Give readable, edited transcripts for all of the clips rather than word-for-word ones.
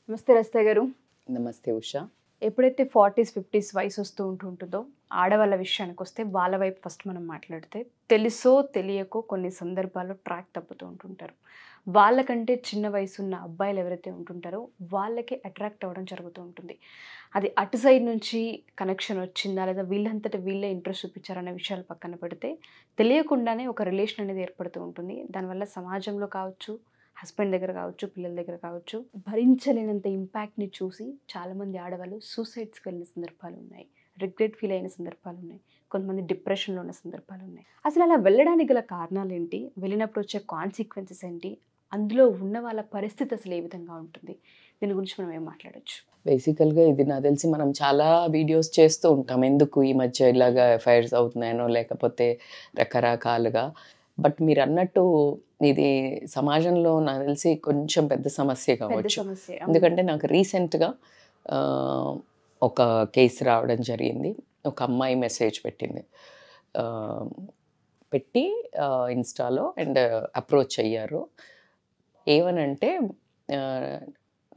నమస్తే రస్తే గారు. నమస్తే ఉషా. ఎప్పుడైతే 40s 50s వయసు వస్తూ ఉంటుంటుందో ఆడవాళ్ళ విషయానికి వస్తే వాళ్ళ వైపు ఫస్ట్ మనం మాట్లాడితే తెలుసో తెలియకో కొన్ని సందర్భాల్లో ట్రాక్ తప్పుతూ ఉంటుంటారు. వాళ్ళకంటే చిన్న వయసు ఉన్న అబ్బాయిలు ఎవరైతే ఉంటుంటారో వాళ్ళకి అట్రాక్ట్ అవ్వడం జరుగుతూ ఉంటుంది. అది అటు సైడ్ నుంచి కనెక్షన్ వచ్చిందా లేదా వీళ్ళంతటా వీళ్ళే ఇంట్రెస్ట్ చూపించారనే విషయాలు పక్కన పెడితే తెలియకుండానే ఒక రిలేషన్ అనేది ఏర్పడుతూ ఉంటుంది. దానివల్ల సమాజంలో కావచ్చు, హస్బెండ్ దగ్గర కావచ్చు, పిల్లల దగ్గర కావచ్చు, భరించలేనంత ఇంపాక్ట్ని చూసి చాలామంది ఆడవాళ్ళు సూసైడ్స్కి వెళ్ళిన సందర్భాలు ఉన్నాయి, రిగ్రెట్ ఫీల్ అయిన సందర్భాలు ఉన్నాయి, కొంతమంది డిప్రెషన్లో ఉన్న సందర్భాలు ఉన్నాయి. అసలు అలా వెళ్ళడానికి గల కారణాలు ఏంటి, వెళ్ళినప్పుడు వచ్చే కాన్సిక్వెన్సెస్ ఏంటి, అందులో ఉన్న వాళ్ళ పరిస్థితి అసలు ఏ విధంగా ఉంటుంది, దీని గురించి మనం ఏం మాట్లాడచ్చు? బేసికల్గా ఇది నాకు తెలిసి మనం చాలా వీడియోస్ చేస్తూ ఉంటాం, ఎందుకు ఈ మధ్య ఇలాగా ఎఫ్ఐఆర్స్ అవుతున్నాయనో లేకపోతే రకరకాలుగా. బట్ మీరు అన్నట్టు ఇది సమాజంలో నాకు తెలిసి కొంచెం పెద్ద సమస్య కావచ్చు. ఎందుకంటే నాకు రీసెంట్గా ఒక కేసు రావడం జరిగింది. ఒక అమ్మాయి మెసేజ్ పెట్టింది, పెట్టి ఇన్స్టాలో అండ్ అప్రోచ్ అయ్యారు. ఏమనంటే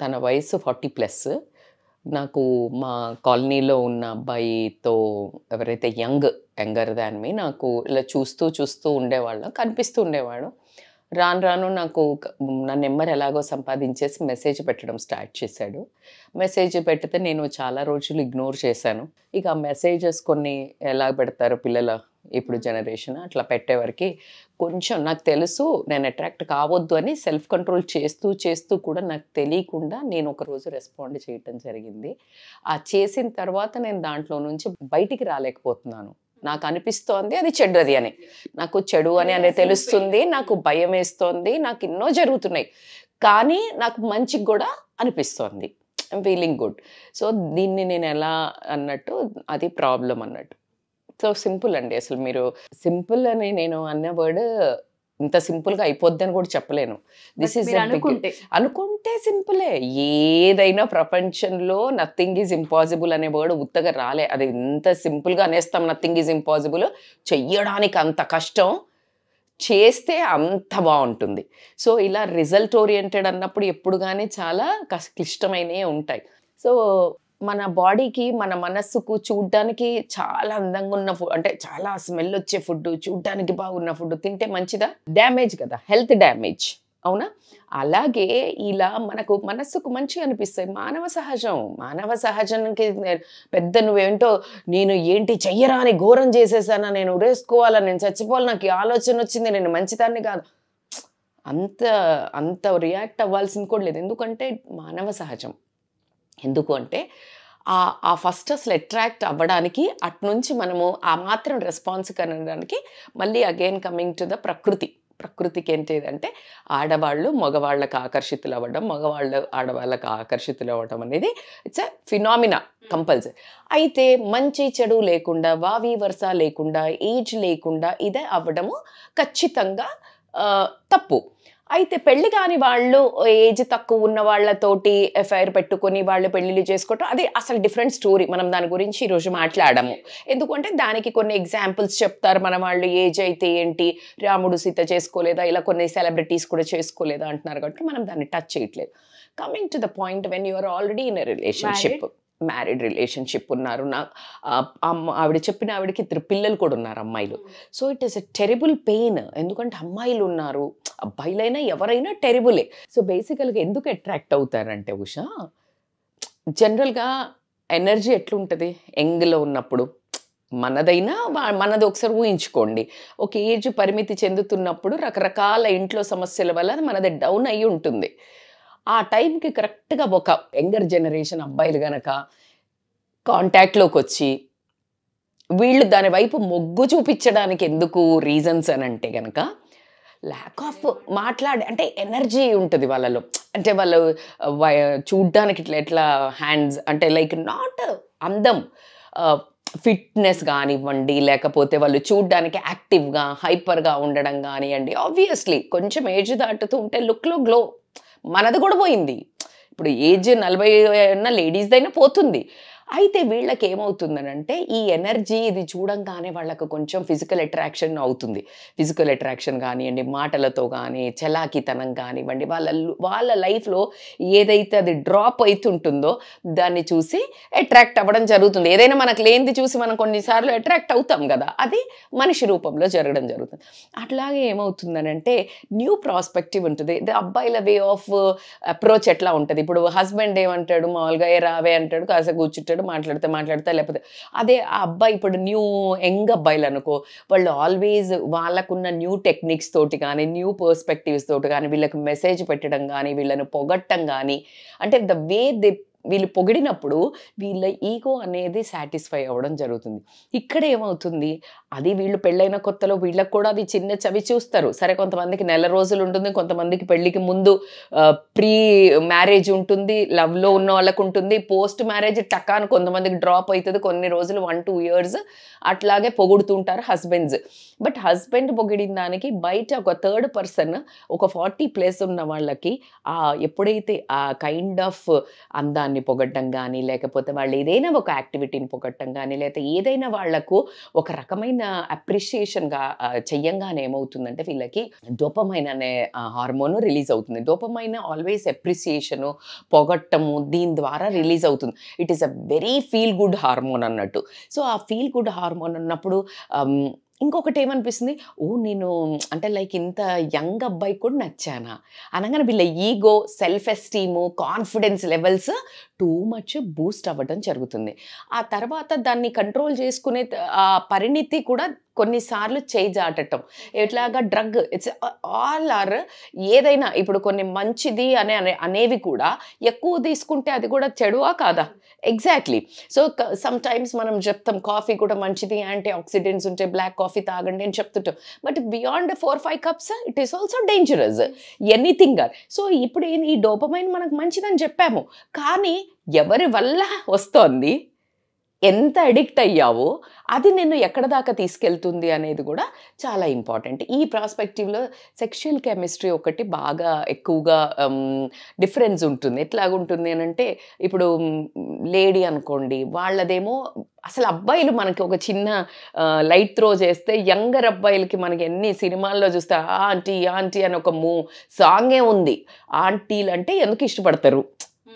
తన వయసు 40+. నాకు మా కాలనీలో ఉన్న అబ్బాయితో ఎవరైతే యంగర్ దాన్ మీ నాకు ఇలా చూస్తూ ఉండేవాళ్ళం, కనిపిస్తూ ఉండేవాడు. రాను రాను నాకు నా నెంబర్ ఎలాగో సంపాదించేసి మెసేజ్ పెట్టడం స్టార్ట్ చేశాడు. మెసేజ్ పెడితే నేను చాలా రోజులు ఇగ్నోర్ చేశాను. ఇక ఆ మెసేజెస్ కొన్ని ఎలా పెడతారు పిల్లల ఇప్పుడు జనరేషన్, అట్లా పెట్టేవారికి కొంచెం నాకు తెలుసు నేను అట్రాక్ట్ కావద్దు అని సెల్ఫ్ కంట్రోల్ చేస్తూ కూడా నాకు తెలియకుండా నేను ఒకరోజు రెస్పాండ్ చేయటం జరిగింది. ఆ చేసిన తర్వాత నేను దాంట్లో నుంచి బయటికి రాలేకపోతున్నాను. నాకు అనిపిస్తోంది అది చెడ్డది అని, నాకు చెడు అని అనేది తెలుస్తుంది, నాకు భయం వేస్తోంది, నాకు ఎన్నో జరుగుతున్నాయి, కానీ నాకు మంచిగా కూడా అనిపిస్తోంది, ఐమ్ ఫీలింగ్ గుడ్. సో దీన్ని నేను ఎలా అన్నట్టు అది ప్రాబ్లం అన్నట్టు. సో సింపుల్ అండి. అసలు మీరు సింపుల్ అని నేను అన్న వర్డ్ ఇంత సింపుల్గా అయిపోద్ది అని కూడా చెప్పలేను. దిస్ ఈజ్ అనుకుంటే సింపులే. ఏదైనా ప్రపంచంలో నథింగ్ ఈజ్ ఇంపాసిబుల్ అనే వర్డ్ ఉత్తగా రాలే. అది ఇంత సింపుల్గా అనేస్తాం, నథింగ్ ఈజ్ ఇంపాసిబుల్. చెయ్యడానికి అంత కష్టం, చేస్తే అంత బాగుంటుంది. సో ఇలా రిజల్ట్ ఓరియంటెడ్ అన్నప్పుడు ఎప్పుడు కానీ చాలా క్లిష్టమైనవి ఉంటాయి. సో మన బాడీకి మన మనస్సుకు చూడ్డానికి చాలా అందంగా ఉన్న ఫుడ్, అంటే చాలా స్మెల్ వచ్చే ఫుడ్, చూడ్డానికి బాగున్న ఫుడ్ తింటే మంచిదా? డ్యామేజ్ కదా, హెల్త్ డ్యామేజ్, అవునా? అలాగే ఇలా మనకు మనస్సుకు మంచిగా అనిపిస్తాయి, మానవ సహజానికి పెద్ద నువ్వేంటో నేను ఏంటి చెయ్యరా అని ఘోరం చేసేసానా, నేను ఉరేసుకోవాలా, నేను చచ్చిపోవాలి, నాకు ఈ ఆలోచన వచ్చింది, నేను మంచిదాన్ని కాదు, అంత రియాక్ట్ అవ్వాల్సింది కూడా లేదు. ఎందుకంటే మానవ సహజం. ఎందుకు అంటే ఆ ఫస్ట్ అసలు అట్రాక్ట్ అవ్వడానికి అట్నుంచి మనము ఆ మాత్రం రెస్పాన్స్ కనడానికి మళ్ళీ అగైన్ కమింగ్ టు ద ప్రకృతికి ఏంటిదంటే ఆడవాళ్ళు మగవాళ్ళకు ఆకర్షితులు అవ్వడం, మగవాళ్ళు ఆడవాళ్ళకు ఆకర్షితులు అవ్వడం అనేది ఇట్స్ ఎ ఫినామినా కంపల్సరీ. అయితే మంచి చెడు లేకుండా, వావి వరుస లేకుండా, ఏజ్ లేకుండా ఇదే అవ్వడము ఖచ్చితంగా తప్పు. అయితే పెళ్లి కాని వాళ్ళు, ఏజ్ తక్కువ ఉన్న వాళ్ళతోటి ఎఫ్ఐఆర్ పెట్టుకొని వాళ్ళు పెళ్లిళ్ళు చేసుకోవటం అది అసలు డిఫరెంట్ స్టోరీ. మనం దాని గురించి ఈరోజు మాట్లాడము. ఎందుకంటే దానికి కొన్ని ఎగ్జాంపుల్స్ చెప్తారు మన వాళ్ళు. ఏజ్ అయితే ఏంటి, రాముడు సీత చేసుకోలేదా, ఇలా కొన్ని సెలబ్రిటీస్ కూడా చేసుకోలేదా అంటున్నారు కాబట్టి మనం దాన్ని టచ్ చేయట్లేదు. Coming to the point, when you are already in a relationship, married relationship ఉన్నారు, ఆవిడ చెప్పిన ఆవిడకి 3 పిల్లలు కూడా ఉన్నారు, అమ్మాయిలు. So it is a terrible pain. ఎందుకంటే అమ్మాయిలు ఉన్నారు, అబ్బాయిలైనా ఎవరైనా టెరిబులే. సో బేసికల్గా ఎందుకు అట్రాక్ట్ అవుతారంటే ఉషా, జనరల్గా ఎనర్జీ ఎట్లుంటుంది యంగ్లో ఉన్నప్పుడు, మనది ఒకసారి ఊహించుకోండి. ఒక ఏజ్ పరిమితి చెందుతున్నప్పుడు రకరకాల ఇంట్లో సమస్యల వల్ల మనది డౌన్ అయ్యి ఉంటుంది. ఆ టైంకి కరెక్ట్గా ఒక యంగర్ జనరేషన్ అబ్బాయిలు గనక కాంటాక్ట్లోకి వచ్చి వీళ్ళు దాని వైపు మొగ్గు చూపించడానికి ఎందుకు రీజన్స్ అని అంటే కనుక ల్యాక్ ఆఫ్ అంటే ఎనర్జీ ఉంటుంది వాళ్ళలో. అంటే వాళ్ళు చూడ్డానికి ఎట్లా హ్యాండ్స్ అంటే లైక్ నాట్ అందం, ఫిట్నెస్ కానివ్వండి, లేకపోతే వాళ్ళు చూడ్డానికి యాక్టివ్గా హైపర్గా ఉండడం కానివ్వండి. ఆబ్వియస్లీ కొంచెం ఏజ్ దాటుతూ ఉంటే లుక్లో గ్లో, మనది కూడా పోయింది. ఇప్పుడు ఏజ్ 40 ఉన్న లేడీస్దైనా పోతుంది. అయితే వీళ్ళకి ఏమవుతుందనంటే ఈ ఎనర్జీ ఇది చూడంగానే వాళ్ళకు కొంచెం ఫిజికల్ అట్రాక్షన్ అవుతుంది. ఫిజికల్ అట్రాక్షన్ కానివ్వండి, మాటలతో కానీ, చలాకితనం కానివ్వండి, వాళ్ళ లైఫ్లో ఏదైతే అది డ్రాప్ అవుతుంటుందో దాన్ని చూసి అట్రాక్ట్ అవ్వడం జరుగుతుంది. ఏదైనా మనకు లేనిది చూసి మనం కొన్నిసార్లు అట్రాక్ట్ అవుతాం కదా, అది మనిషి రూపంలో జరగడం జరుగుతుంది. అట్లాగే ఏమవుతుందనంటే న్యూ ప్రాస్పెక్టివ్ ఉంటుంది. అబ్బాయిల వే ఆఫ్ అప్రోచ్ ఎట్లా ఉంటుంది, ఇప్పుడు హస్బెండ్ ఏమంటాడు మామూలుగా ఏ రావే అంటాడు, కాసేపు కూర్చుంటాడు, మాట్లాడితే లేకపోతే అదే ఆ అబ్బాయి ఇప్పుడు యంగ్ అబ్బాయిలు అనుకో, వాళ్ళు ఆల్వేస్ వాళ్ళకున్న న్యూ టెక్నిక్స్ తోటి కానీ న్యూ పర్స్పెక్టివ్స్ తోటి కానీ వీళ్ళకి మెసేజ్ పెట్టడం కానీ వీళ్ళని పొగట్టం కానీ, అంటే ద వే వీళ్ళు పొగిడినప్పుడు వీళ్ళ ఈగో అనేది సాటిస్ఫై అవ్వడం జరుగుతుంది. ఇక్కడ ఏమవుతుంది, అది వీళ్ళు పెళ్ళైన కొత్తలో వీళ్ళకి కూడా అది చిన్న చవి చూస్తారు. సరే కొంతమందికి నెల రోజులు ఉంటుంది, కొంతమందికి పెళ్ళికి ముందు ప్రీ మ్యారేజ్ ఉంటుంది, లవ్లో ఉన్న వాళ్ళకు ఉంటుంది, పోస్ట్ మ్యారేజ్ టకాను కొంతమందికి డ్రాప్ అవుతుంది, కొన్ని రోజులు 1-2 years అట్లాగే పొగుడుతుంటారు హస్బెండ్స్. బట్ హస్బెండ్ పొగిడిన దానికి బయట ఒక థర్డ్ పర్సన్ ఒక 40+ ఉన్న వాళ్ళకి ఎప్పుడైతే ఆ కైండ్ ఆఫ్ అందాన్ని పొగట్టం కానీ, లేకపోతే వాళ్ళు ఏదైనా ఒక యాక్టివిటీని పొగట్టం కానీ, లేకపోతే ఏదైనా వాళ్లకు ఒక రకమైన అప్రిషియేషన్గా చెయ్యంగానే ఏమవుతుందంటే వీళ్ళకి డోపమైన్ అనే హార్మోన్ రిలీజ్ అవుతుంది. డోపమైన్ ఆల్వేస్ అప్రిషియేషను, పొగట్టము, దీని ద్వారా రిలీజ్ అవుతుంది. It is a very feel good hormone అన్నట్టు. సో ఆ ఫీల్ గుడ్ హార్మోన్ అన్నప్పుడు ఇంకొకటి ఏమనిపిస్తుంది, నేను అంటే లైక్ ఇంత యంగ్ అబ్బాయి కూడా నచ్చానా అనగానే వీళ్ళ ego, self esteem, confidence levels too much Boost అవ్వడం జరుగుతుంది. ఆ తర్వాత దాన్ని కంట్రోల్ చేసుకునే ఆ పరిణితి కూడా కొన్నిసార్లు చేజాటటం, ఎట్లాగా డ్రగ్, ఇట్స్ ఆల్ ఆర్ ఏదైనా ఇప్పుడు కొన్ని మంచిది అనేవి కూడా ఎక్కువ తీసుకుంటే అది కూడా చెడువా కాదా? ఎగ్జాక్ట్లీ. సో సమ్ టైమ్స్ మనం చెప్తాం కాఫీ కూడా మంచిది, యాంటీ ఆక్సిడెంట్స్ ఉంటే బ్లాక్ కాఫీ తాగండి అని చెప్తుంటాం. But beyond 4-5 cups it is also dangerous, anything. So ఇప్పుడు ఈ డోపమైన్ మనకు మంచిదని చెప్పాము, కానీ ఎవరి వల్ల వస్తోంది, ఎంత అడిక్ట్ అయ్యావో అది నిన్ను ఎక్కడ దాకా తీసుకెళ్తుంది అనేది కూడా చాలా ఇంపార్టెంట్. ఈ ప్రాస్పెక్టివ్లో సెక్షువల్ కెమిస్ట్రీ ఒకటి బాగా ఎక్కువగా డిఫరెన్స్ ఉంటుంది. ఎట్లాగుంటుంది అని అంటే, ఇప్పుడు లేడీ అనుకోండి, వాళ్ళదేమో అసలు అబ్బాయిలు మనకి ఒక చిన్న లైట్ త్రో చేస్తే యంగర్ అబ్బాయిలకి మనకి ఎన్ని సినిమాల్లో చూస్తే ఆంటీ ఆంటీ అని ఒక సాంగే ఉంది. ఆంటీలు అంటే ఎందుకు ఇష్టపడతారు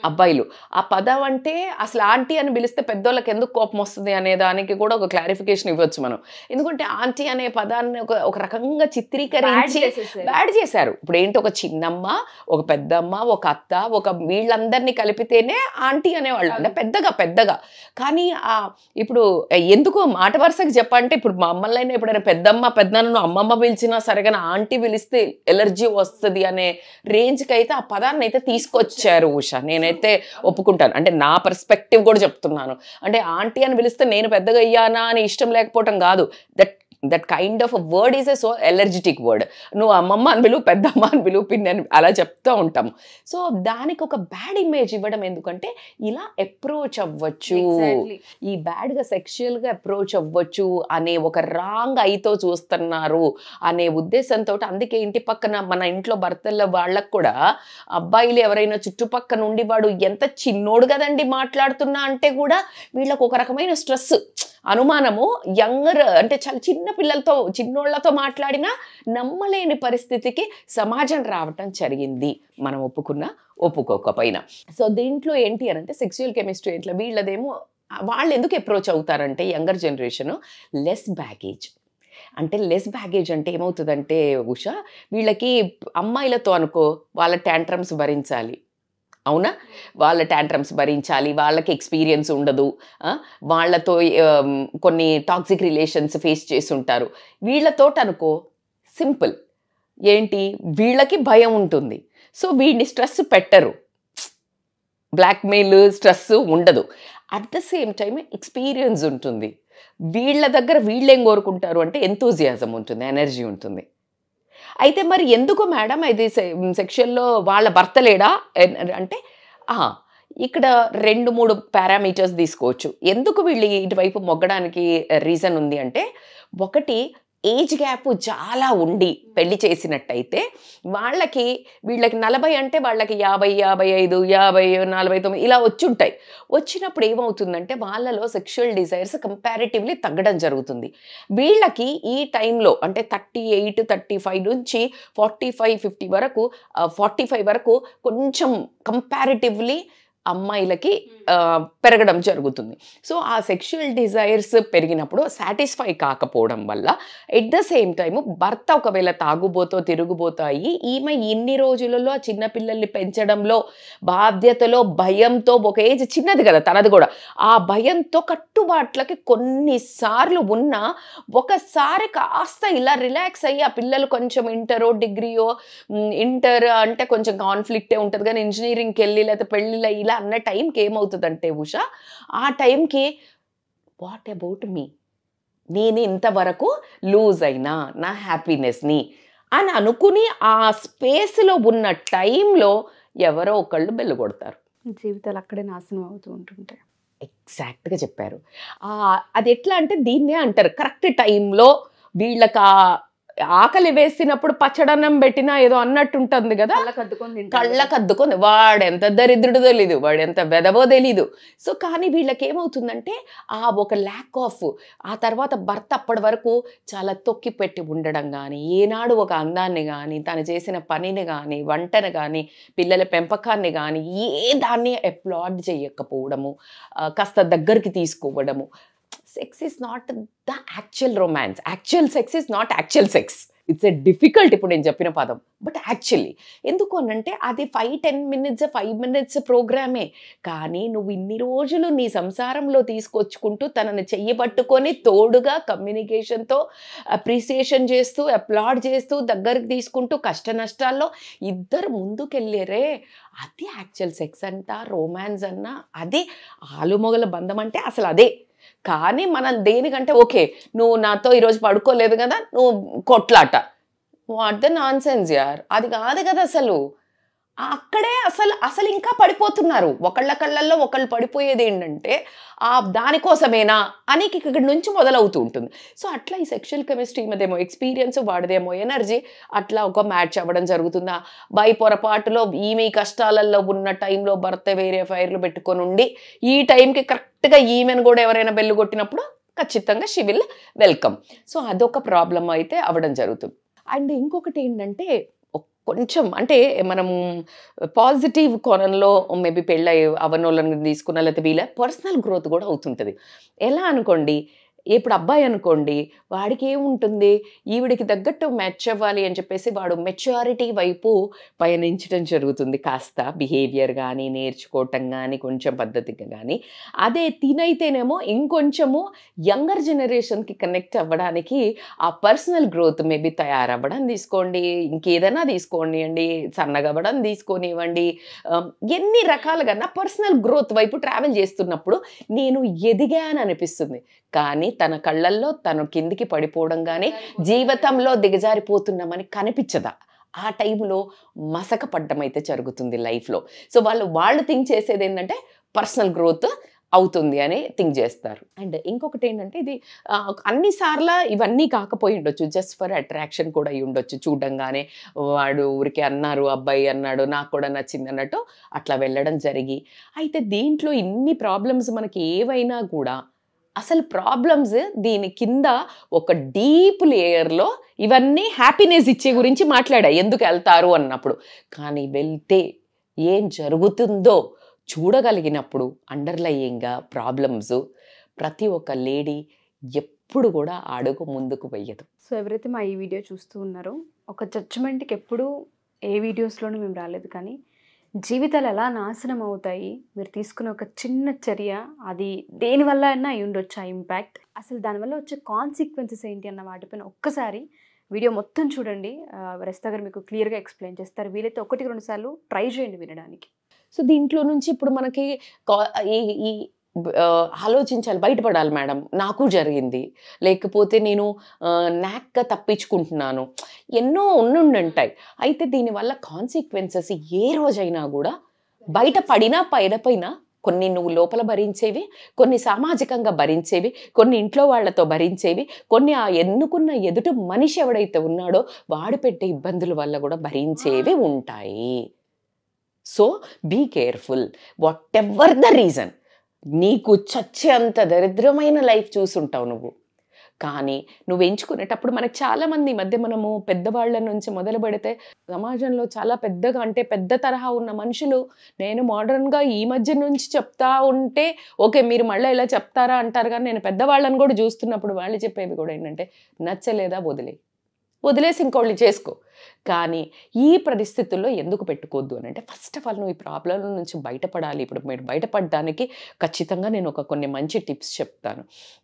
అబ్బాయిలు? ఆ పదం అంటే అసలు ఆంటీ అని పిలిస్తే పెద్దోళ్ళకి ఎందుకు కోపం వస్తుంది అనే దానికి కూడా ఒక క్లారిఫికేషన్ ఇవ్వచ్చు మనం. ఎందుకంటే ఆంటీ అనే పదాన్ని ఒక రకంగా చిత్రీకరించి బ్యాడ్ చేశారు. ఇప్పుడు ఏంటి, ఒక చిన్నమ్మ, ఒక పెద్దమ్మ, ఒక అత్త, ఒక వీళ్ళందరినీ కలిపితేనే ఆంటీ అనేవాళ్ళు, అంటే పెద్దగా. కానీ ఇప్పుడు ఎందుకు మాట వరుసకి చెప్పంటే, ఇప్పుడు మా అమ్మలైనా ఎప్పుడైనా పెద్దమ్మ పెద్దన్నను అమ్మమ్మ పిలిచినా సరిగా ఆంటీ పిలిస్తే ఎలర్జీ వస్తుంది అనే రేంజ్కి అయితే ఆ పదాన్ని అయితే తీసుకొచ్చారు ఉషా. నేనైతే ఒప్పుకుంటాను, అంటే నా పర్స్పెక్టివ్ కూడా చెప్తున్నాను. అంటే ఆంటీ అని పిలిస్తే నేను పెద్దగా అయ్యానా అని ఇష్టం లేకపోవటం కాదు, that kind of a word is a so allergic word. నువ్వు అమ్మమ్మ అని పిలువు, పెద్దమ్మ అని పిలువు, పిన్ని అని అలా చెప్తూ ఉంటాము. సో దానికి ఒక బ్యాడ్ ఇమేజ్ ఇవ్వడం ఎందుకంటే ఇలా అప్రోచ్ అవ్వచ్చు, ఈ బ్యాడ్గా సెక్షువల్గా అప్రోచ్ అవ్వచ్చు అనే ఒక రాంగ్ ఐతో చూస్తున్నారు అనే ఉద్దేశంతో, అందుకే ఇంటి పక్కన మన ఇంట్లో భర్తల వాళ్ళకు కూడా అబ్బాయిలు ఎవరైనా చుట్టుపక్కల నుండి వాడు ఎంత చిన్నోడు కదండి మాట్లాడుతున్నా అంటే కూడా వీళ్ళకు ఒక రకమైన స్ట్రెస్, అనుమానము. యంగర్ అంటే చాలా చిన్న పిల్లలతో, చిన్నోళ్లతో మాట్లాడినా నమ్మలేని పరిస్థితికి సమాజం రావటం జరిగింది, మనం ఒప్పుకోకపోయినా. సో దీంట్లో ఏంటి అని అంటే సెక్సువల్ కెమిస్ట్రీ ఇట్లా వీళ్ళదేమో వాళ్ళు ఎందుకు అప్రోచ్ అవుతారంటే యంగర్ జనరేషను లెస్ బ్యాగేజ్. అంటే లెస్ బ్యాగేజ్ అంటే ఏమవుతుందంటే ఉషా, వీళ్ళకి అమ్మాయిలతో అనుకో వాళ్ళ ట్యాంట్రమ్స్ భరించాలి, అవునా, వాళ్ళ ట్యాంట్రమ్స్ భరించాలి, వాళ్ళకి ఎక్స్పీరియన్స్ ఉండదు, వాళ్ళతో కొన్ని టాక్సిక్ రిలేషన్స్ ఫేస్ చేసి ఉంటారు. వీళ్ళతో అనుకో సింపుల్ ఏంటి, వీళ్ళకి భయం ఉంటుంది, సో వీడిని స్ట్రెస్ పెట్టరు, బ్లాక్మెయిల్ స్ట్రెస్ ఉండదు. At the same time experience ఉంటుంది. వీళ్ళ దగ్గర వీళ్ళేం కోరుకుంటారు అంటే ఎంతూజియాజం ఉంటుంది, ఎనర్జీ ఉంటుంది. అయితే మరి ఎందుకు మేడం ఇది సెక్షన్లో వాళ్ళ భర్త లేడా అంటే, ఇక్కడ 2-3 పారామీటర్స్ తీసుకోవచ్చు ఎందుకు వీళ్ళు ఇటువైపు మొగ్గడానికి రీజన్ ఉంది అంటే, ఒకటి ఏజ్ గ్యాప్ చాలా ఉండి పెళ్లి చేసినట్టయితే వీళ్ళకి 40 అంటే వాళ్ళకి 50, 55, 50, 49 ఇలా వచ్చుంటాయి. వచ్చినప్పుడు ఏమవుతుందంటే వాళ్ళలో సెక్షువల్ డిజైర్స్ కంపారిటివ్లీ తగ్గడం జరుగుతుంది. వీళ్ళకి ఈ టైంలో అంటే 38, 35 నుంచి 45, 50 వరకు 45 వరకు కొంచెం కంపారిటివ్లీ అమ్మాయిలకి పెరగడం జరుగుతుంది. సో ఆ సెక్షువల్ డిజైర్స్ పెరిగినప్పుడు సాటిస్ఫై కాకపోవడం వల్ల ఎట్ ద సేమ్ టైము భర్త ఒకవేళ తాగుబోతో తిరుగుబోతో అయ్యి ఈమె ఇన్ని రోజులలో ఆ చిన్నపిల్లల్ని పెంచడంలో బాధ్యతలో భయంతో ఒక ఏజ్ చిన్నది కదా తనది కూడా, ఆ భయంతో కట్టుబాట్లకి కొన్నిసార్లు ఉన్నా ఒకసారి కాస్త ఇలా రిలాక్స్ అయ్యి ఆ పిల్లలు కొంచెం ఇంటరో డిగ్రీయో, ఇంటర్ అంటే కొంచెం కాన్ఫ్లిక్టే ఉంటుంది కానీ ఇంజనీరింగ్కి వెళ్ళి లేకపోతే పెళ్ళిళ్ళు ఇలా అన్న టైంకి ఏమవుతుందంటే ఉషా, ఆ టైంకి వాట్ అబౌట్ మీ, నేను ఇంతవరకు లూజ్ అయినా నా హ్యాపీనెస్ని అని అనుకుని ఆ స్పేస్లో ఉన్న టైంలో ఎవరో ఒకళ్ళు బెల్లు కొడతారు. జీవితాలు అక్కడే నాశనం అవుతూ ఉంటుంటాయి. ఎగ్జాక్ట్గా చెప్పారు. అది ఎట్లా అంటే దీన్నే అంటారు కరెక్ట్ టైంలో వీళ్ళకి ఆకలి వేసినప్పుడు పచ్చడన్నం పెట్టినా ఏదో అన్నట్టు ఉంటుంది కదా, కళ్ళకద్దుకొని వాడెంత దరిద్రుడు తెలీదు, వాడెంత వెదవో తెలీదు. సో కానీ వీళ్ళకి ఏమవుతుందంటే ఆ ఒక ల్యాక్ ఆఫ్, ఆ తర్వాత భర్త అప్పటి వరకు చాలా తొక్కి పెట్టి ఉండడం కానీ, ఏనాడు ఒక అందాన్ని కానీ, తను చేసిన పనిని కానీ, వంటను కానీ, పిల్లల పెంపకాన్ని కానీ ఏ దాన్ని అప్లాడ్ చేయకపోవడము, కాస్త దగ్గరికి తీసుకోవడము. Sex is not the actual romance. Actual sex is not actual sex. It's a difficult ఇప్పుడు నేను చెప్పిన పదం, బట్ యాక్చువల్లీ ఎందుకు అనంటే అది 5-10 minutes 5 minutes ప్రోగ్రామే. కానీ నువ్వు ఇన్ని రోజులు నీ సంసారంలో తీసుకొచ్చుకుంటూ తనని చెయ్యబట్టుకొని తోడుగా కమ్యూనికేషన్తో అప్రిసియేషన్ చేస్తూ అప్లాడ్ చేస్తూ దగ్గరికి తీసుకుంటూ కష్ట నష్టాల్లో ఇద్దరు ముందుకెళ్ళారే, అది యాక్చువల్ సెక్స్ అంట, రొమాన్స్ అన్న, అది ఆలుమొగల బంధం అంటే అసలు అదే. కానీ మనం దేనికంటే ఓకే నువ్వు నాతో ఈరోజు పడుకోలేదు కదా నువ్వు కొట్లాట, వాట్ ద నాన్ సెన్స్ యార్, అది కాదు కదా అసలు. అక్కడే అసలు ఇంకా పడిపోతున్నారు. ఒకళ్ళ కళ్ళల్లో ఒకళ్ళు పడిపోయేది ఏంటంటే దానికోసమేనా అని ఇక్కడి నుంచి మొదలవుతూ ఉంటుంది. సో అట్లా ఈ సెక్షువల్ కెమిస్ట్రీ మధ్యేమో ఎక్స్పీరియన్స్, వాడిదేమో ఎనర్జీ, అట్లా ఒక మ్యాచ్ అవ్వడం జరుగుతుందా. బై పొరపాటులో ఈమె కష్టాలలో ఉన్న టైంలో భర్త వేరే ఫైర్లు పెట్టుకొని ఉండి ఈ టైంకి కరెక్ట్గా ఈమెను కూడా ఎవరైనా బెల్లు కొట్టినప్పుడు ఖచ్చితంగా షీ విల్ వెల్కమ్. సో అదొక ప్రాబ్లం అయితే అవ్వడం జరుగుతుంది. అండ్ ఇంకొకటి ఏంటంటే కొంచెం అంటే మనం పాజిటివ్ కోణంలో మేబీ పెళ్ళి అవనోళ్ళని తీసుకున్న లేకపోతే వీళ్ళ పర్సనల్ గ్రోత్ కూడా అవుతుంటుంది. ఎలా అనుకోండి, ఇప్పుడు అబ్బాయి అనుకోండి, వాడికి ఏముంటుంది, ఈవిడికి తగ్గట్టు మ్యాచ్ అవ్వాలి అని చెప్పేసి వాడు మెచ్యూరిటీ వైపు పయనించడం జరుగుతుంది. కాస్త బిహేవియర్ కానీ నేర్చుకోవటం కానీ కొంచెం పద్ధతిగా కానీ. అదే తినైతేనేమో ఇంకొంచెము యంగర్ జనరేషన్కి కనెక్ట్ అవ్వడానికి ఆ పర్సనల్ గ్రోత్ మేబీ తయారవ్వడం తీసుకోండి, ఇంకేదైనా తీసుకోండి, సన్నగా అవ్వడం తీసుకొనివ్వండి, ఎన్ని రకాలుగా నా పర్సనల్ గ్రోత్ వైపు ట్రావెల్ చేస్తున్నప్పుడు నేను ఎదిగాను అనిపిస్తుంది. కానీ తన కళ్ళల్లో తను కిందికి పడిపోవడం కానీ జీవితంలో దిగజారిపోతున్నామని కనిపించదా. ఆ టైంలో మసక పడ్డం అయితే జరుగుతుంది లైఫ్లో. సో వాళ్ళు థింక్ చేసేది ఏంటంటే పర్సనల్ గ్రోత్ అవుతుంది అని థింక్ చేస్తారు. అండ్ ఇంకొకటి ఏంటంటే ఇది అన్నిసార్లు ఇవన్నీ కాకపోయి ఉండొచ్చు, జస్ట్ ఫర్ అట్రాక్షన్ కూడా అయి ఉండొచ్చు. చూడంగానే వాడు ఊరికి అన్నారు, అబ్బాయి అన్నాడు, నాకు కూడా నచ్చింది అన్నట్టు అట్లా వెళ్ళడం జరిగి. అయితే దీంట్లో ఇన్ని ప్రాబ్లమ్స్ మనకి ఏవైనా కూడా అసలు ప్రాబ్లమ్స్ దీని కింద ఒక డీప్ లేయర్లో ఇవన్నీ హ్యాపీనెస్ ఇచ్చే గురించి మాట్లాడా ఎందుకు వెళ్తారు అన్నప్పుడు. కానీ వెళ్తే ఏం జరుగుతుందో చూడగలిగినప్పుడు అండర్లయింగ్గా ప్రాబ్లమ్స్ ప్రతి ఒక్క లేడీ ఎప్పుడు కూడా అడుగు ముందుకు వెయ్యదు. సో ఎవరైతే మా ఈ వీడియో చూస్తూ ఉన్నారో ఒక జడ్జిమెంట్కి ఎప్పుడు ఏ వీడియోస్లోనూ మేము రాలేదు, కానీ జీవితాలు ఎలా నాశనం అవుతాయి, మీరు తీసుకునే ఒక చిన్న చర్య అది దేనివల్ల అయినా అయి ఉండొచ్చు ఆ ఇంపాక్ట్, అసలు దానివల్ల వచ్చే కాన్సిక్వెన్సెస్ ఏంటి అన్న వాటిపైన ఒక్కసారి వీడియో మొత్తం చూడండి. రజిత గారు మీకు క్లియర్గా ఎక్స్ప్లెయిన్ చేస్తారు. వీలైతే 1-2 సార్లు ట్రై చేయండి వినడానికి. సో దీంట్లో నుంచి ఇప్పుడు మనకి ఈ ఆలోచించాలి, బయటపడాలి. మేడం నాకు జరిగింది, లేకపోతే నేను నాక్గా తప్పించుకుంటున్నాను, ఎన్నో ఉండుంటాయి. అయితే దీనివల్ల కాన్సిక్వెన్సెస్ ఏ రోజైనా కూడా బయట పడినా పైన కొన్ని నువ్వు లోపల భరించేవి, కొన్ని సామాజికంగా భరించేవి, కొన్ని ఇంట్లో వాళ్ళతో భరించేవి, కొన్ని ఆ ఎన్నుకున్న ఎదుటి మనిషి ఎవడైతే ఉన్నాడో వాడు పెట్టే ఇబ్బందుల వల్ల కూడా భరించేవి ఉంటాయి. So be careful whatever the reason. నీకు చచ్చే అంత దరిద్రమైన లైఫ్ చూసుంటావు నువ్వు, కానీ నువ్వు ఎంచుకునేటప్పుడు మనకు చాలామంది ఈ మధ్య మనము పెద్దవాళ్ళ నుంచి మొదలు పెడితే సమాజంలో చాలా పెద్దగా అంటే పెద్ద తరహా ఉన్న మనుషులు నేను మోడర్న్గా ఈ మధ్య నుంచి చెప్తా ఉంటే ఓకే మీరు మళ్ళీ ఇలా చెప్తారా అంటారు, కానీ నేను పెద్దవాళ్ళని కూడా చూస్తున్నప్పుడు వాళ్ళు చెప్పేవి కూడా ఏంటంటే నచ్చలేదా వదిలేసి ఇంకోళ్ళు చేసుకో. కానీ ఈ పరిస్థితుల్లో ఎందుకు పెట్టుకోవద్దు అని అంటే ఫస్ట్ ఆఫ్ ఆల్ నువ్వు ఈ ప్రాబ్లం నుంచి బయటపడాలి. ఇప్పుడు మీరు బయటపడడానికి ఖచ్చితంగా నేను కొన్ని మంచి టిప్స్ చెప్తాను.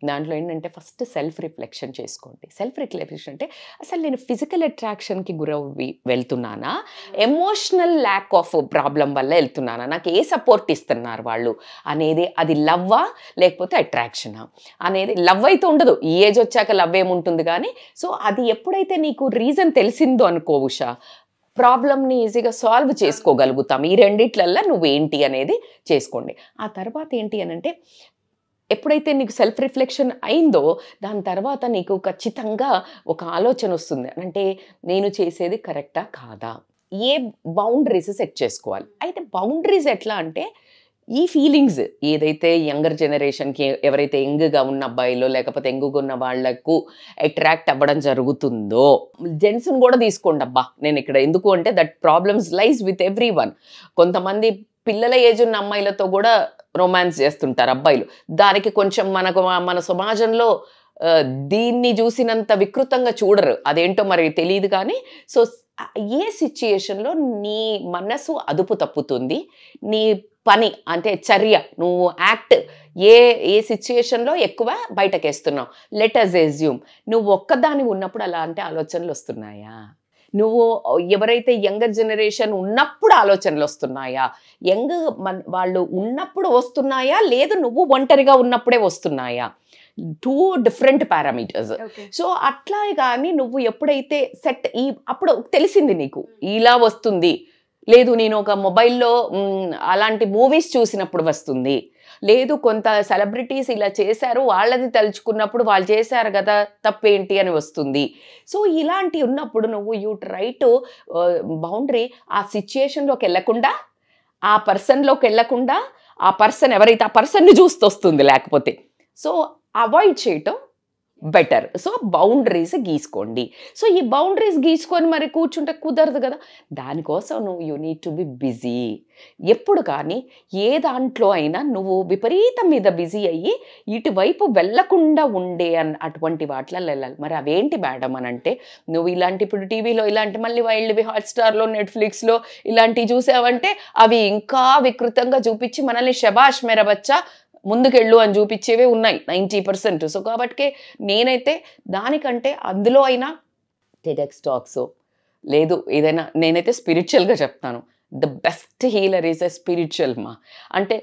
దాంట్లో ఏంటంటే ఫస్ట్ సెల్ఫ్ రిఫ్లెక్షన్ చేసుకోండి. సెల్ఫ్ రిఫ్లెక్షన్ అంటే అసలు నేను ఫిజికల్ అట్రాక్షన్కి గురవి వెళ్తున్నానా, ఎమోషనల్ ల్యాక్ ఆఫ్ ప్రాబ్లం వల్ల వెళ్తున్నానా, నాకు ఏ సపోర్ట్ ఇస్తున్నారు వాళ్ళు అనేది, అది లవ్వా లేకపోతే అట్రాక్షనా అనేది. లవ్ అయితే ఉండదు, ఈ ఏజ్ వచ్చాక లవ్ ఏముంటుంది, కానీ సో అది ఎప్పుడైతే నీకు రీజన్ తెలిసిందో అనుకో ఉషా, ప్రాబ్లమ్ని ఈజీగా సాల్వ్ చేసుకోగలుగుతాం. ఈ రెండిట్లల్లో నువ్వేంటి అనేది చేసుకోండి. ఆ తర్వాత ఏంటి అని అంటే ఎప్పుడైతే నీకు సెల్ఫ్ రిఫ్లెక్షన్ అయిందో దాని తర్వాత నీకు ఖచ్చితంగా ఒక ఆలోచన వస్తుంది, అంటే నేను చేసేది కరెక్టా కాదా, ఏ బౌండరీస్ సెట్ చేసుకోవాలి. అయితే బౌండరీస్ ఎట్లా అంటే ఈ ఫీలింగ్స్ ఏదైతే యంగర్ జనరేషన్కి ఎవరైతే యంగ్గా ఉన్న అబ్బాయిలో లేకపోతే యంగ్గా ఉన్న వాళ్లకు అట్రాక్ట్ అవ్వడం జరుగుతుందో, జెంట్స్ని కూడా తీసుకోండి అబ్బా. నేను ఇక్కడ ఎందుకు అంటే that problems లైజ్ with every one. కొంతమంది పిల్లల ఏజ్ ఉన్న అమ్మాయిలతో కూడా రొమాన్స్ చేస్తుంటారు అబ్బాయిలు. దానికి కొంచెం మన సమాజంలో దీన్ని చూసినంత వికృతంగా చూడరు, అదేంటో మరి తెలియదు. కానీ సో ఏ సిచ్యుయేషన్లో నీ మనసు అదుపు తప్పుతుంది, నీ పని అంటే చర్య నువ్వు యాక్ట్ ఏ సిచ్యుయేషన్లో ఎక్కువ బయటకేస్తున్నావు. లెట్ అస్ ఎస్యూమ్ నువ్వు ఒక్కదాని ఉన్నప్పుడు అలాంటి ఆలోచనలు వస్తున్నాయా, నువ్వు ఎవరైతే యంగర్ జనరేషన్ ఉన్నప్పుడు ఆలోచనలు వస్తున్నాయా, వాళ్ళు ఉన్నప్పుడు వస్తున్నాయా, లేదు నువ్వు ఒంటరిగా ఉన్నప్పుడే వస్తున్నాయా, 2 డిఫరెంట్ పారామీటర్స్. సో అట్లా కానీ నువ్వు ఎప్పుడైతే సెట్ అప్పుడు తెలిసింది నీకు ఇలా వస్తుంది, లేదు నేను ఒక మొబైల్లో అలాంటి మూవీస్ చూసినప్పుడు వస్తుంది, లేదు కొంత సెలబ్రిటీస్ ఇలా చేశారు వాళ్ళది తలుచుకున్నప్పుడు వాళ్ళు చేశారు కదా తప్పేంటి అని వస్తుంది. సో ఇలాంటివి ఉన్నప్పుడు నువ్వు యూ ట్రై టు బౌండరీ ఆ సిచ్యుయేషన్లోకి వెళ్ళకుండా, ఆ పర్సన్లోకి వెళ్ళకుండా, ఆ పర్సన్ ఎవరైతే ఆ పర్సన్ని చూస్తూ వస్తుంది లేకపోతే, సో అవాయిడ్ చేయటం బెటర్. సో బౌండరీస్ గీసుకోండి. సో ఈ బౌండరీస్ గీసుకొని మరి కూర్చుంటే కుదరదు కదా, దానికోసం నువ్వు you need to be busy. ఎప్పుడు కానీ ఏ దాంట్లో అయినా నువ్వు విపరీతం మీద బిజీ అయ్యి ఇటువైపు వెళ్లకుండా ఉండే అటువంటి వాటిలో వెళ్ళాలి. మరి అవేంటి మేడం అని అంటే నువ్వు ఇలాంటి ఇప్పుడు టీవీలో ఇలాంటి మళ్ళీ వైల్డ్వి హాట్స్టార్లో నెట్ఫ్లిక్స్లో ఇలాంటివి చూసావంటే అవి ఇంకా వికృతంగా చూపించి మనల్ని శబాష్ మేరా బచ్చా ముందుకెళ్ళు అని చూపించేవే ఉన్నాయి 90%. సో కాబట్టి నేనైతే దానికంటే అందులో అయినా టెడెక్స్ టాక్స్ లేదు ఏదైనా, నేనైతే స్పిరిచువల్గా చెప్తాను, the best healer is a spiritual మా. అంటే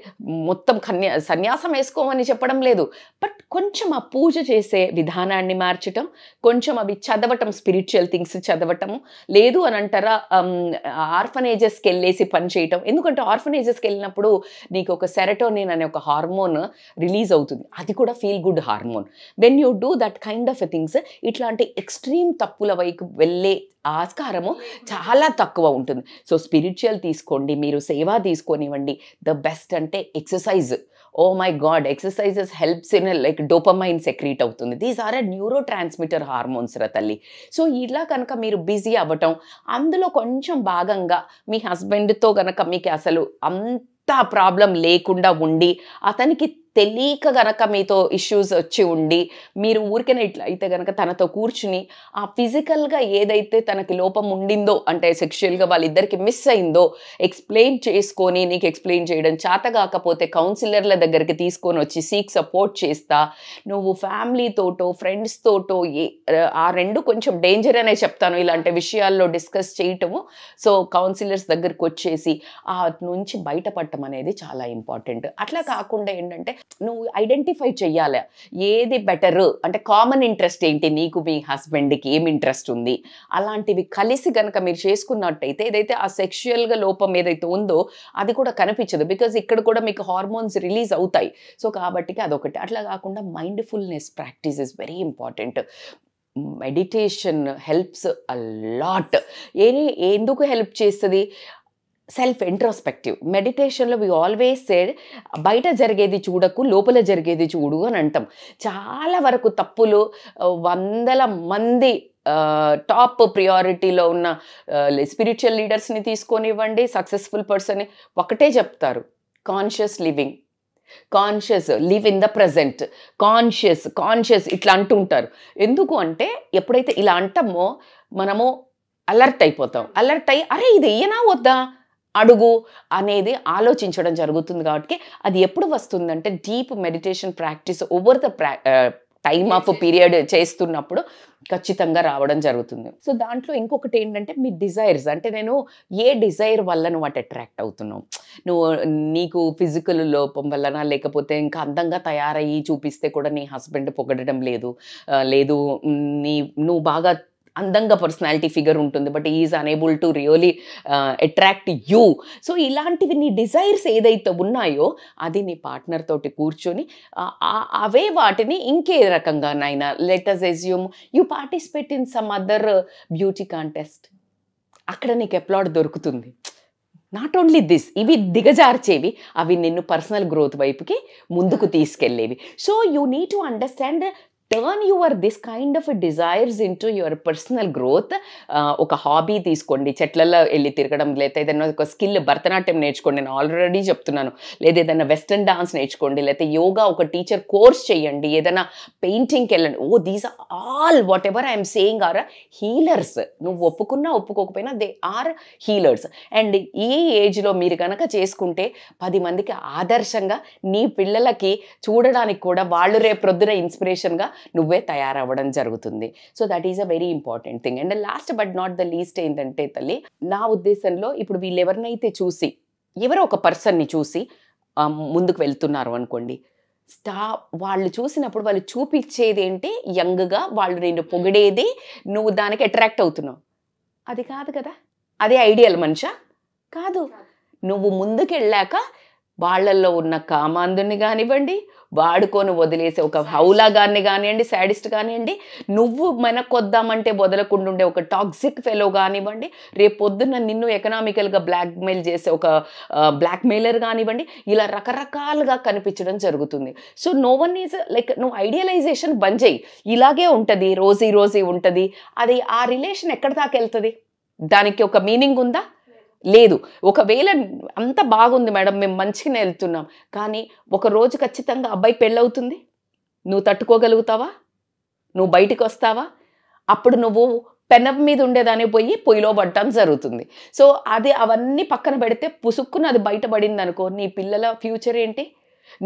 మొత్తం సన్యాసం వేసుకోమని చెప్పడం లేదు, బట్ కొంచెం ఆ పూజ చేసే విధానాన్ని మార్చటం, కొంచెం అవి చదవటం, స్పిరిచువల్ థింగ్స్ చదవటము, లేదు అని అంటారా ఆర్ఫనేజెస్కి వెళ్ళేసి పని చేయటం. ఎందుకంటే ఆర్ఫనేజెస్కి వెళ్ళినప్పుడు నీకు ఒక సెరటోనిన్ అనే ఒక హార్మోన్ రిలీజ్ అవుతుంది, అది కూడా feel good hormone. When you do that kind of things ఇట్లాంటి ఎక్స్ట్రీమ్ తప్పుల వైపు వెళ్ళే ఆస్కారము చాలా తక్కువ ఉంటుంది. సో స్పిరిచువల్ తీసుకోండి, మీరు సేవ తీసుకొనివ్వండి. ద బెస్ట్ అంటే exercise. Oh my God, exercises helps in like dopamine secrete అవుతుంది. These are a neurotransmitter hormones రా తల్లి. సో ఇలా కనుక మీరు బిజీ అవ్వటం, అందులో కొంచెం భాగంగా మీ హస్బెండ్తో కనుక మీకు అసలు అంత ప్రాబ్లం లేకుండా ఉండి అతనికి తెలియక గనక మీతో ఇష్యూస్ వచ్చి ఉండి మీరు ఊరికనే ఇట్లా అయితే గనక తనతో కూర్చుని ఆ ఫిజికల్గా ఏదైతే తనకి లోపం ఉండిందో అంటే సెక్షువల్గా వాళ్ళిద్దరికి మిస్ అయిందో ఎక్స్ప్లెయిన్ చేసుకొని, నీకు ఎక్స్ప్లెయిన్ చేయడం చేత కాకపోతే కౌన్సిలర్ల దగ్గరికి తీసుకొని వచ్చి సీక్ సపోర్ట్ చేస్తా, నువ్వు ఫ్యామిలీతోటో ఫ్రెండ్స్తోటో ఆ రెండు కొంచెం డేంజర్ అనే చెప్తాను ఇలాంటి విషయాల్లో డిస్కస్ చేయటము. సో కౌన్సిలర్స్ దగ్గరికి వచ్చేసి ఆ నుంచి బయటపడటం అనేది చాలా ఇంపార్టెంట్. అట్లా కాకుండా ఏంటంటే నువ్వు ఐడెంటిఫై చెయ్యాలి ఏది బెటర్, అంటే కామన్ ఇంట్రెస్ట్ ఏంటి, నీకు మీ హస్బెండ్కి ఏం ఇంట్రెస్ట్ ఉంది, అలాంటివి కలిసి కనుక మీరు చేసుకున్నట్టయితే ఏదైతే ఆ సెక్షువల్గా లోపం ఏదైతే ఉందో అది కూడా కనిపించదు. బికాజ్ ఇక్కడ కూడా మీకు హార్మోన్స్ రిలీజ్ అవుతాయి. సో కాబట్టి అదొకటి. అట్లా కాకుండా mindfulness practice is very important. Meditation helps a lot. ఎందుకు హెల్ప్ చేస్తుంది? Self introspective. మెడిటేషన్లో వి ఆల్వేస్ సేడ్ బయట జరిగేది చూడకు, లోపల జరిగేది చూడు అని అంటాం. చాలా వరకు తప్పులు, వందల మంది టాప్ ప్రియారిటీలో ఉన్న స్పిరిచువల్ లీడర్స్ని తీసుకొనివ్వండి, సక్సెస్ఫుల్ పర్సన్ ఒకటే చెప్తారు, conscious living, conscious, live in the present, conscious ఇట్లా అంటుంటారు. ఎందుకు అంటే ఎప్పుడైతే ఇలా అంటామో మనము అలర్ట్ అయిపోతాం. అలర్ట్ అయ్యి అరే ఇది ఈయనా వద్దా అడుగు అనేది ఆలోచించడం జరుగుతుంది. కాబట్టి అది ఎప్పుడు వస్తుందంటే deep meditation practice over the time of period చేస్తున్నప్పుడు ఖచ్చితంగా రావడం జరుగుతుంది. సో దాంట్లో ఇంకొకటి ఏంటంటే మీ డిజైర్స్, అంటే నేను ఏ డిజైర్ వల్ల నువ్వు అటు అట్రాక్ట్ అవుతున్నావు, నువ్వు నీకు ఫిజికల్ లోపం వలన, లేకపోతే ఇంకా అందంగా తయారయ్యి చూపిస్తే కూడా నీ హస్బెండ్ పొగడడం లేదు, నువ్వు బాగా అందంగా పర్సనాలిటీ ఫిగర్ ఉంటుంది but is unable to really attract you. So ఇలాంటివి నీ డిజైర్స్ ఏదైతే ఉన్నాయో అది నీ పార్ట్నర్ తోటి కూర్చొని అవే వాటిని ఇంకే రకంగానైనా, let us assume you participate in some other beauty contest, అక్కడ నీకు అప్లాడ్ దొరుకుతుంది. నాట్ ఓన్లీ దిస్, ఇవి దిగజార్చేవి, అవి నిన్ను పర్సనల్ గ్రోత్ వైపుకి ముందుకు తీసుకెళ్ళేవి. So you need to understand, turn your this kind of desires into your personal growth. ఒక హాబీ తీసుకోండి, చెట్లలో వెళ్ళి తిరగడం, లేదా ఏదైనా ఒక స్కిల్, భరతనాట్యం నేర్చుకోండి, నేను ఆల్రెడీ చెప్తున్నాను, లేదా ఏదైనా వెస్టర్న్ డాన్స్ నేర్చుకోండి, లేకపోతే యోగా ఒక టీచర్ కోర్స్ చేయండి, ఏదైనా పెయింటింగ్కి వెళ్ళండి. These are all whatever I'm saying are healers. నువ్వు ఒప్పుకున్నా ఒప్పుకోకపోయినా దే ఆర్ హీలర్స్. అండ్ ఈ ఏజ్లో మీరు కనుక చేసుకుంటే 10 మందికి ఆదర్శంగా, నీ పిల్లలకి చూడడానికి కూడా వాళ్ళు రేపు ప్రొద్దున ఇన్స్పిరేషన్గా నువ్వే తయారవ్వడం జరుగుతుంది. So that is a very important thing. And last but not the least ఏంటంటే తల్లి, నా ఉద్దేశంలో ఇప్పుడు వీళ్ళు ఎవరినైతే చూసి, ఎవరో ఒక పర్సన్ని చూసి ముందుకు వెళ్తున్నారు అనుకోండి, వాళ్ళు చూసినప్పుడు వాళ్ళు చూపించేది ఏంటి, యంగ్గా వాళ్ళు నిన్ను పొగిడేది, నువ్వు దానికి అట్రాక్ట్ అవుతున్నావు, అది కాదు కదా. అదే ఐడియల్ మనిషా? కాదు. నువ్వు ముందుకు వెళ్ళాక వాళ్ళల్లో ఉన్న కామాంధుని కానివ్వండి, వాడుకొని వదిలేసే ఒక హౌలాగాన్ని కానివ్వండి, శాడిస్ట్ కానివ్వండి, నువ్వు మెనకొద్దామంటే వదలకుండా ఉండే ఒక టాక్సిక్ ఫెలో కానివ్వండి, రేపు పొద్దున్న నిన్ను ఎకనామికల్గా బ్లాక్మెయిల్ చేసే ఒక బ్లాక్మెయిలర్ కానివ్వండి, ఇలా రకరకాలుగా కనిపించడం జరుగుతుంది. So no one is like, నువ్వు ఐడియలైజేషన్ బంద్ చేయి. ఇలాగే ఉంటుంది, రోజీ ఉంటుంది, అది ఆ రిలేషన్ ఎక్కడి దాకా వెళ్తుంది? దానికి ఒక మీనింగ్ ఉందా? లేదు. ఒకవేళ అంత బాగుంది మేడం, మేము మంచిగానే వెళ్తున్నాం, కానీ ఒకరోజు ఖచ్చితంగా అబ్బాయి పెళ్ళవుతుంది, నువ్వు తట్టుకోగలుగుతావా? నువ్వు బయటికి వస్తావా? అప్పుడు నువ్వు పెనం మీద ఉండేదాన్ని పోయి పొయ్యిలో పడటం జరుగుతుంది. సో అది అవన్నీ పక్కన పెడితే పుసుక్కున అది బయటపడింది అనుకో, నీ పిల్లల ఫ్యూచర్ ఏంటి?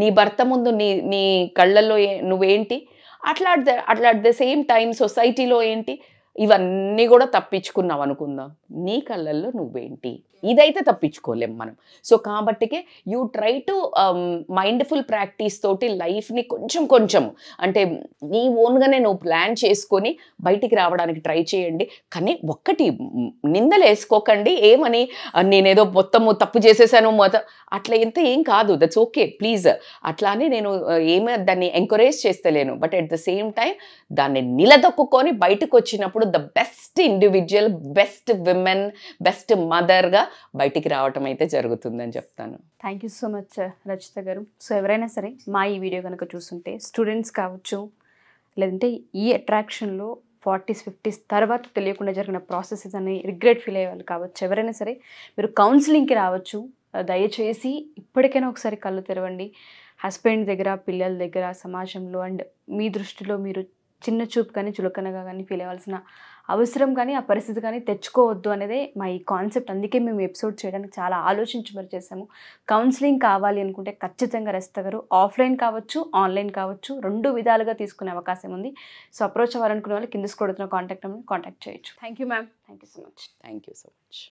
నీ భర్త ముందు నీ కళ్ళల్లో నువ్వేంటి? అట్లా అట్ ద సేమ్ టైం సొసైటీలో ఏంటి? ఇవన్నీ కూడా తప్పించుకున్నావు అనుకుందాం, నీ కళ్ళల్లో నువ్వేంటి? ఇదైతే తప్పించుకోలేం మనం. సో కాబట్టికే you try to mindful practice తోటి లైఫ్ని కొంచెం అంటే నీ ఓన్గానే నువ్వు ప్లాన్ చేసుకొని బయటికి రావడానికి ట్రై చేయండి. కానీ ఒక్కటి నిందలు వేసుకోకండి, ఏమని నేనేదో మొత్తము తప్పు చేసేసాను అట్లా ఏం కాదు, దట్స్ ఓకే ప్లీజ్. అట్లానే నేను దాన్ని ఎంకరేజ్ చేస్తలేను, but at the same time దాన్ని నిలదొక్కుని బయటకు వచ్చినప్పుడు the best individual, best women, best మదర్గా బయటికి రావటం అయితే జరుగుతుందని చెప్తాను. Thank you so much Rachita garu. So ఎవరైనా సరే మా ఈ వీడియో కనుక చూస్తుంటే, స్టూడెంట్స్ కావచ్చు, లేదంటే ఈ అట్రాక్షన్లో 40s 50s తర్వాత తెలియకుండా జరిగిన ప్రాసెసెస్ అని రిగ్రెట్ ఫీల్ అయ్యే వాళ్ళు కావచ్చు, ఎవరైనా సరే మీరు కౌన్సిలింగ్కి రావచ్చు. దయచేసి ఇప్పటికైనా ఒకసారి కళ్ళు తెరవండి. హస్బెండ్ దగ్గర, పిల్లల దగ్గర, సమాజంలో అండ్ మీ దృష్టిలో మీరు చిన్న చూపు కానీ చులకనగా కానీ ఫీల్ అవ్వాల్సిన అవసరం కానీ ఆ పరిస్థితి కానీ తెచ్చుకోవద్దు అనేదే మా ఈ కాన్సెప్ట్. అందుకే మేము ఎపిసోడ్ చేయడానికి చాలా ఆలోచించి మరి చేసాము. కౌన్సిలింగ్ కావాలి అనుకుంటే ఖచ్చితంగా రచిత గారు ఆఫ్లైన్ కావచ్చు, ఆన్లైన్ కావచ్చు, 2 విధాలుగా తీసుకునే అవకాశం ఉంది. సో అప్రోచ్ అవ్వాలనుకునే వాళ్ళు కింద స్క్రోల్ అవుతున్న కాంటాక్ట్ చేయొచ్చు. Thank you ma'am. Thank you so much. Thank you so much.